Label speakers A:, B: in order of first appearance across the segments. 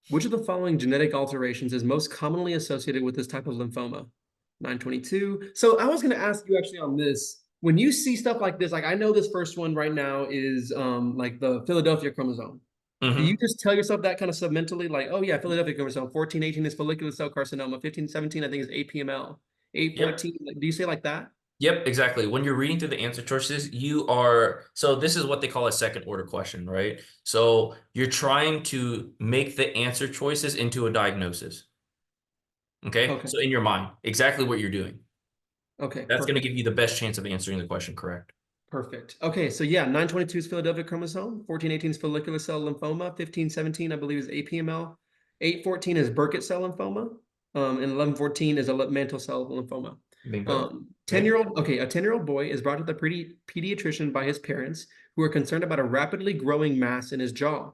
A: Which of the following genetic alterations is most commonly associated with this type of lymphoma? 922. So I was going to ask you actually on this. When you see stuff like this, like I know this first one right now is like the Philadelphia chromosome. Do you
B: Hmm.
A: just tell yourself that kind of stuff mentally? Like, oh yeah, Philadelphia chromosome, 1418 is follicular cell carcinoma, 1517, I think is APML,
B: Yep.
A: 814. Do you say like that?
B: Yep, exactly. When you're reading through the answer choices, you are, so this is what they call a second order question, right? So you're trying to make the answer choices into a diagnosis. Okay.
A: Okay.
B: So in your mind, exactly what you're doing.
A: Okay,
B: That's going to
A: perfect.
B: give you the best chance of answering the question correct.
A: Perfect. Okay, so yeah, 922 is Philadelphia chromosome, 1418 is follicular cell lymphoma, 1517, I believe, is APML, 814 is Burkitt cell lymphoma, and 1114 is a mantle cell lymphoma.
B: Bingo. Okay.
A: 10-year-old, okay, a 10-year-old boy is brought to the pediatrician by his parents who are concerned about a rapidly growing mass in his jaw.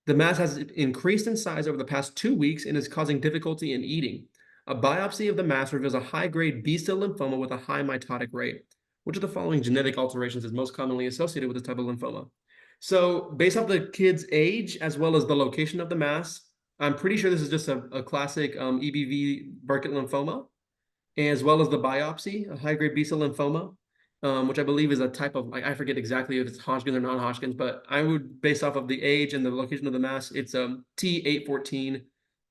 A: The mass has increased in size over the past 2 weeks and is causing difficulty in eating. A biopsy of the mass reveals a high-grade B-cell lymphoma with a high mitotic rate. Which of the following genetic alterations is most commonly associated with this type of lymphoma? So, based off the kid's age as well as the location of the mass, I'm pretty sure this is just a classic EBV Burkitt lymphoma, as well as the biopsy, a high-grade B-cell lymphoma, which I believe is a type of, I forget exactly if it's Hodgkin's or non-Hodgkin's, but I would, based off of the age and the location of the mass, it's T814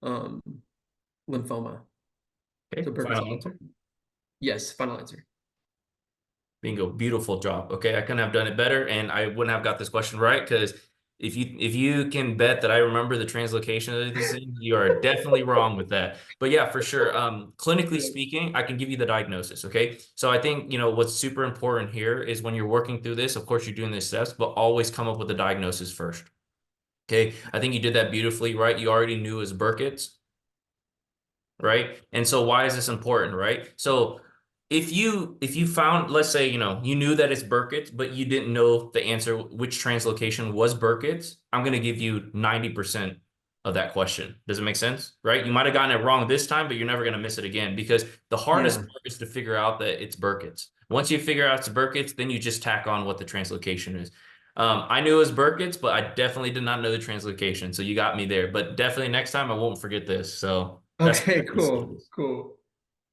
A: um, lymphoma. So
B: Okay.
A: Burkitt cell
B: Final
A: lymphoma.
B: answer.
A: Yes, final answer.
B: Bingo. Beautiful job. Okay. I couldn't have done it better, and I wouldn't have got this question right because if you can bet that I remember the translocation of these things, you are definitely wrong with that. But yeah, for sure. Clinically
A: Yeah.
B: speaking, I can give you the diagnosis. Okay. So I think, what's super important here is when you're working through this, of course, you're doing the steps, but always come up with the diagnosis first. Okay. I think you did that beautifully, right? You already knew it was Burkitt's, right? And so why is this important, right? So if you found, let's say, you knew that it's Burkitt's, but you didn't know the answer, which translocation was Burkitt's, I'm going to give you 90% of that question. Does it make sense? Right? You might have gotten it wrong this time, but you're never going to miss it again because the hardest
A: Yeah.
B: part is to figure out that it's Burkitt's. Once you figure out it's Burkitt's, then you just tack on what the translocation is. I knew it was Burkitt's, but I definitely did not know the translocation. So you got me there. But definitely next time I won't forget this. So that's
A: Okay,
B: what this
A: cool.
B: is.
A: Cool.